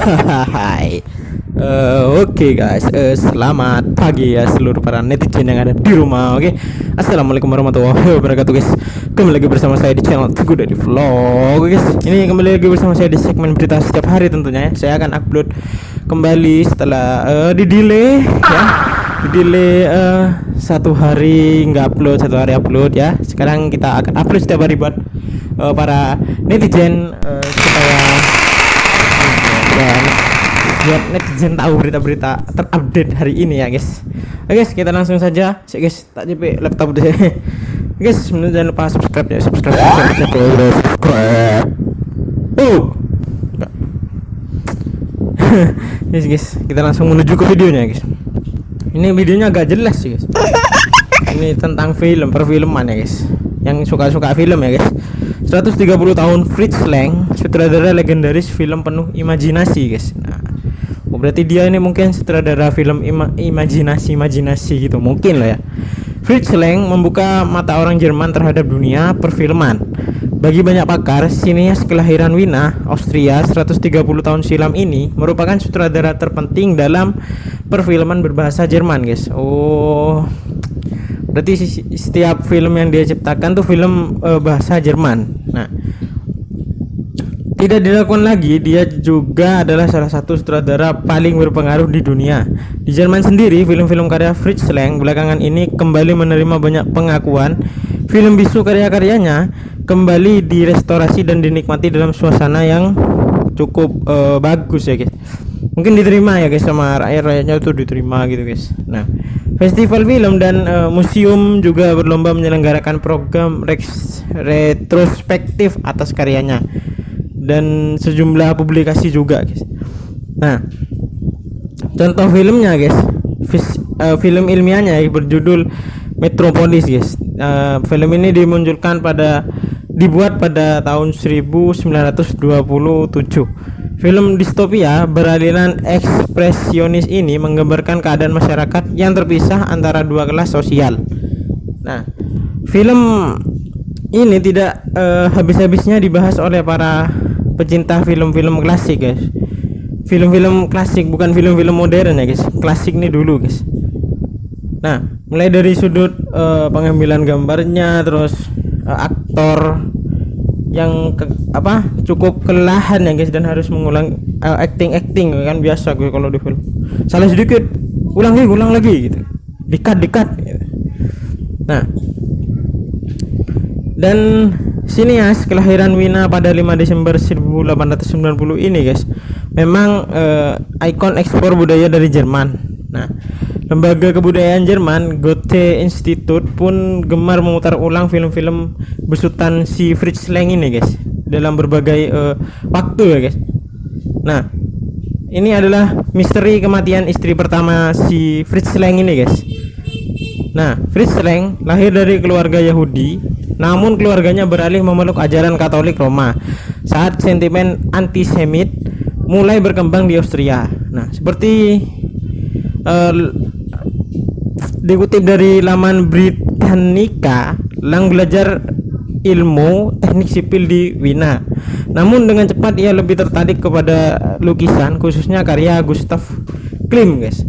Hai. Oke guys, selamat pagi ya seluruh para netizen yang ada di rumah. Oke, assalamualaikum warahmatullahi wabarakatuh guys. Kembali lagi bersama saya di channel Teguh dari Vlog guys. Ini kembali lagi bersama saya di segmen berita setiap hari tentunya ya. Saya akan upload kembali setelah di delay ya. Di delay satu hari nggak upload, satu hari upload ya. Sekarang kita akan upload setiap hari buat para netizen supaya dan biar netizen tahu berita-berita terupdate hari ini ya guys. Oke guys, kita langsung saja. Guys, tak JP laptop deh. Guys, jangan lupa subscribe ya, subscribe. Oh. Guys, kita langsung menuju ke videonya guys. Ini videonya agak jelas sih guys. Ini tentang film, perfilman ya guys. Yang suka-suka film ya guys. 130 tahun Fritz Lang, sutradara legendaris film penuh imajinasi guys. Nah, berarti dia ini mungkin sutradara film imajinasi gitu mungkin loh ya. Fritz Lang membuka mata orang Jerman terhadap dunia perfilman. Bagi banyak pakar, sinias kelahiran Wina, Austria 130 tahun silam ini merupakan sutradara terpenting dalam perfilman berbahasa Jerman guys. Oh, berarti setiap film yang dia ciptakan tuh film bahasa Jerman. Nah, tidak dilakukan lagi, dia juga adalah salah satu sutradara paling berpengaruh di dunia. Di Jerman sendiri, film-film karya Fritz Lang belakangan ini kembali menerima banyak pengakuan. Film bisu karya-karyanya kembali direstorasi dan dinikmati dalam suasana yang cukup bagus ya guys. Mungkin diterima ya guys sama rakyatnya itu diterima gitu guys. Nah, festival film dan museum juga berlomba menyelenggarakan program retrospektif atas karyanya dan sejumlah publikasi juga guys. Nah, contoh filmnya guys, film ilmiahnya berjudul Metropolis guys. Film ini dibuat pada tahun 1927. Film distopia beraliran ekspresionis ini menggambarkan keadaan masyarakat yang terpisah antara dua kelas sosial. Nah, film ini tidak habis-habisnya dibahas oleh para pecinta film-film klasik guys. Film-film klasik, bukan film-film modern ya guys. Klasik nih dulu guys. Nah, mulai dari sudut pengambilan gambarnya, terus aktor yang cukup kelelahan ya guys, dan harus mengulang acting kan biasa gue kalau di film salah sedikit ulang lagi gitu, dikat gitu. Nah, dan sinias kelahiran Wina pada 5 Desember 1890 ini guys memang ikon ekspor budaya dari Jerman. Nah, lembaga kebudayaan Jerman Goethe Institut pun gemar memutar ulang film-film besutan si Fritz Lang ini guys dalam berbagai waktu ya guys. Nah, ini adalah misteri kematian istri pertama si Fritz Lang ini guys. Nah, Fritz Lang lahir dari keluarga Yahudi, namun keluarganya beralih memeluk ajaran Katolik Roma saat sentimen antisemit mulai berkembang di Austria. Nah, seperti dikutip dari laman Britannica, Lang belajar ilmu teknik sipil di Wina. Namun dengan cepat ia lebih tertarik kepada lukisan, khususnya karya Gustav Klimt guys.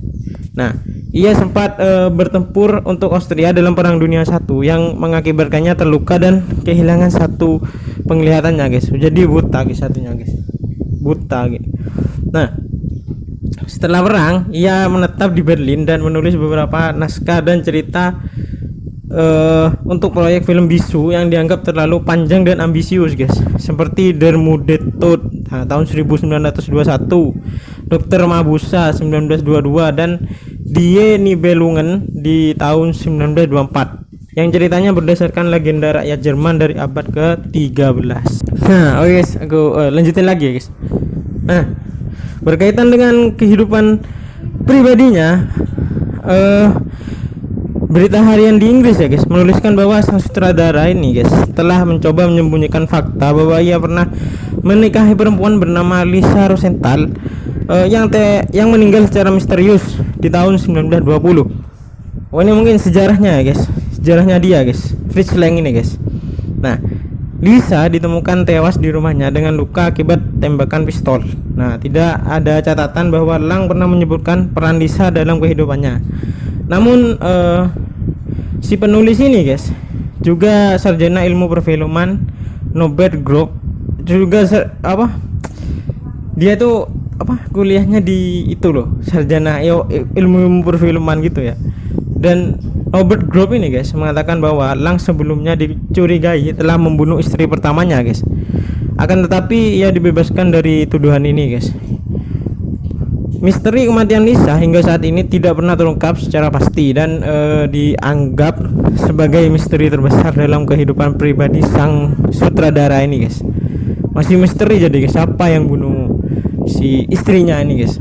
Nah, ia sempat bertempur untuk Austria dalam Perang Dunia I yang mengakibatkannya terluka dan kehilangan satu penglihatannya guys. Jadi buta guys, satunya guys. Buta gitu. Nah, setelah perang ia menetap di Berlin dan menulis beberapa naskah dan cerita untuk proyek film bisu yang dianggap terlalu panjang dan ambisius guys, seperti Der Mudetod tahun 1921, Dr. Mabusa 1922 dan Die Nibelungen di tahun 1924 yang ceritanya berdasarkan legenda rakyat Jerman dari abad ke-13. Nah, oke guys, aku lanjutin lagi ya guys. Nah, berkaitan dengan kehidupan pribadinya, berita harian di Inggris ya guys menuliskan bahwa sang sutradara ini guys telah mencoba menyembunyikan fakta bahwa ia pernah menikahi perempuan bernama Lisa Rosenthal yang meninggal secara misterius di tahun 1920. Oh, ini mungkin sejarahnya ya guys, sejarahnya dia guys, Fritz Lang ini guys. Nah, Lisa ditemukan tewas di rumahnya dengan luka akibat tembakan pistol. Nah, tidak ada catatan bahwa Lang pernah menyebutkan peran Lisa dalam kehidupannya. Namun si penulis ini guys juga sarjana ilmu perfilman Norbert Group, juga dia tuh kuliahnya di itu loh, sarjana ilmu perfilman gitu ya. Dan Norbert Group ini guys mengatakan bahwa Lang sebelumnya dicurigai telah membunuh istri pertamanya guys. Akan tetapi ia dibebaskan dari tuduhan ini guys. Misteri kematian Lisa hingga saat ini tidak pernah terungkap secara pasti dan dianggap sebagai misteri terbesar dalam kehidupan pribadi sang sutradara ini guys. Masih misteri jadi guys, siapa yang bunuh si istrinya ini guys.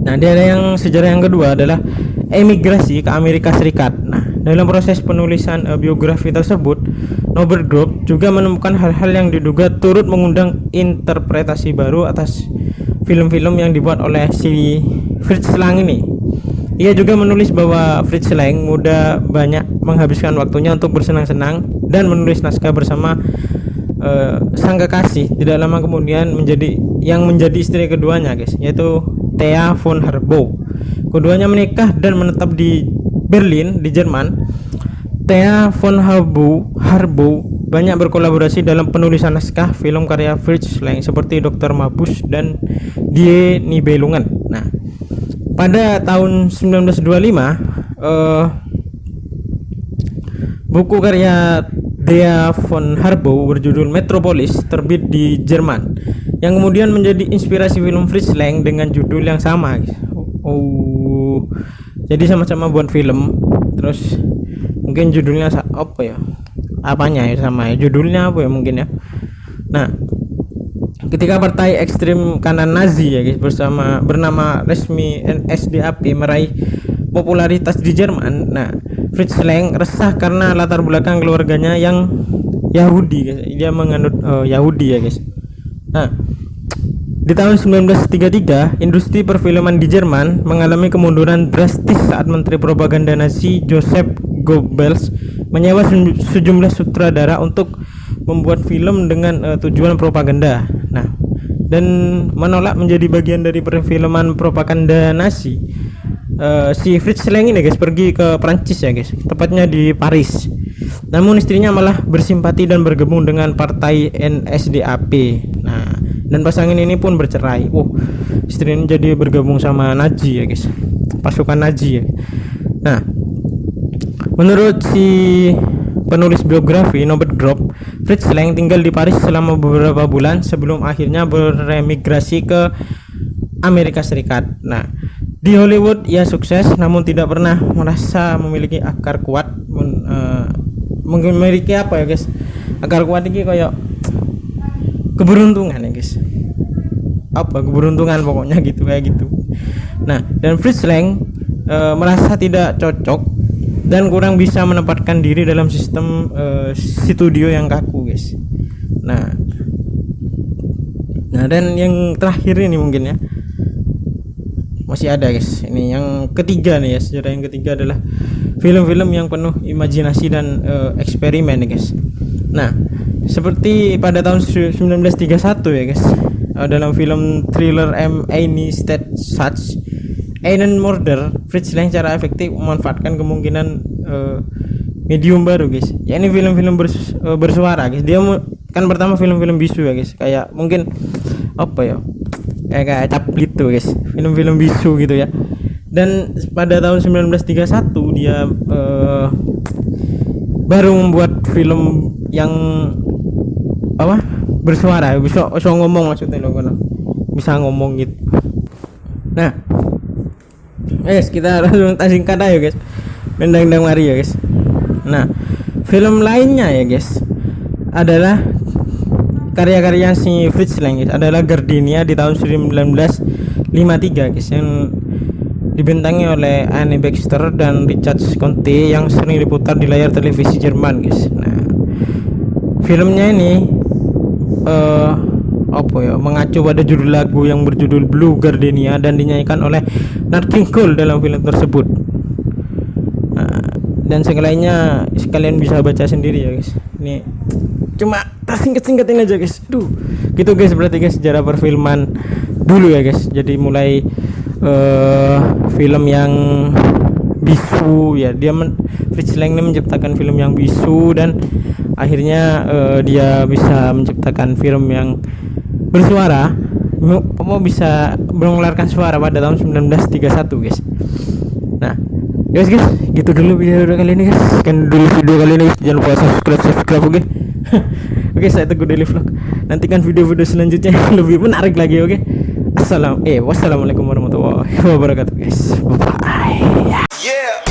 Nah, ada yang sejarah yang kedua adalah emigrasi ke Amerika Serikat. Nah, dalam proses penulisan biografi tersebut, Norbert Group juga menemukan hal-hal yang diduga turut mengundang interpretasi baru atas film-film yang dibuat oleh si Fritz Lang ini. Ia juga menulis bahwa Fritz Lang mudah banyak menghabiskan waktunya untuk bersenang-senang dan menulis naskah bersama sang kekasih. Tidak lama kemudian menjadi istri keduanya guys, yaitu Thea von Harbou. Keduanya menikah dan menetap di Berlin di Jerman. Thea von Harbou banyak berkolaborasi dalam penulisan naskah film karya Fritz Lang seperti Dr. Mabuse dan Die Nibelungen. Nah, pada tahun 1925 buku karya Thea von Harbou berjudul Metropolis terbit di Jerman, yang kemudian menjadi inspirasi film Fritz Lang dengan judul yang sama. Jadi sama-sama buat film, terus mungkin judulnya apa ya? Apanya ya sama ya? Judulnya apa ya mungkin ya? Nah, ketika partai ekstrim kanan Nazi ya guys bernama resmi NSDAP meraih popularitas di Jerman. Nah, Fritz Lang resah karena latar belakang keluarganya yang Yahudi guys. Dia menganut Yahudi ya guys. Nah, di tahun 1933, industri perfilman di Jerman mengalami kemunduran drastis saat Menteri Propaganda Nazi Joseph Goebbels menyewa sejumlah sutradara untuk membuat film dengan tujuan propaganda. Nah, dan menolak menjadi bagian dari perfilman propaganda Nazi. Si Fritz Lang ini guys pergi ke Prancis ya guys, tepatnya di Paris. Namun istrinya malah bersimpati dan bergabung dengan partai NSDAP. Nah, dan pasangan ini pun bercerai. Istrinya jadi bergabung sama Nazi ya guys, pasukan Nazi ya. Nah, menurut si penulis biografi Norbert Group, Fritz Lang tinggal di Paris selama beberapa bulan sebelum akhirnya beremigrasi ke Amerika Serikat. Nah, di Hollywood ia sukses namun tidak pernah merasa memiliki akar kuat. Memiliki apa ya guys, akar kuat ini kayak keberuntungan ya guys, keberuntungan pokoknya gitu kayak gitu. Nah, dan Fritz Lang merasa tidak cocok dan kurang bisa menempatkan diri dalam sistem studio yang kaku guys. Nah, dan yang terakhir ini mungkin ya masih ada guys, ini yang ketiga nih ya, sejarah yang ketiga adalah film-film yang penuh imajinasi dan eksperimen ya guys. Nah, seperti pada tahun 1931 ya guys, dalam film thriller M. Any State Such Einen Murder, Fritz Lang secara efektif memanfaatkan kemungkinan medium baru guys, yakni film-film bersuara guys. Dia kan pertama film-film bisu ya guys, kayak mungkin apa ya, kayak caplit tuh guys, film-film bisu gitu ya. Dan pada tahun 1931 dia baru membuat film yang bersuara, bisa ngomong, maksudnya loh, bisa ngomong gitu. Nah guys, kita langsung singkat aja guys, Dendang Mari ya guys. Nah, film lainnya ya guys adalah karya-karya si Fritz Lang guys, adalah Gardenia di tahun 1953 guys, yang dibintangi oleh Anne Baxter dan Richard Conte yang sering diputar di layar televisi Jerman guys. Nah, filmnya ini mengacu pada judul lagu yang berjudul Blue Gardenia dan dinyanyikan oleh Nat King Cole dalam film tersebut. Nah, dan sekalian bisa baca sendiri ya guys. Ini cuma singkat-singkatin aja guys. Aduh, gitu guys, berarti guys sejarah perfilman dulu ya guys. Jadi mulai film yang bisu ya, Fritz Lang ini menciptakan film yang bisu dan akhirnya dia bisa menciptakan film yang bersuara, mau bisa mengeluarkan suara pada tahun 1931 guys. Nah guys, gitu dulu video kali ini guys. Sekian dulu video kali ini guys. Jangan lupa subscribe oke. Oke, saya Teguh Daily Vlog. Nantikan video-video selanjutnya yang lebih menarik lagi, oke. Wassalamualaikum warahmatullahi wabarakatuh guys. Bye. Yeah.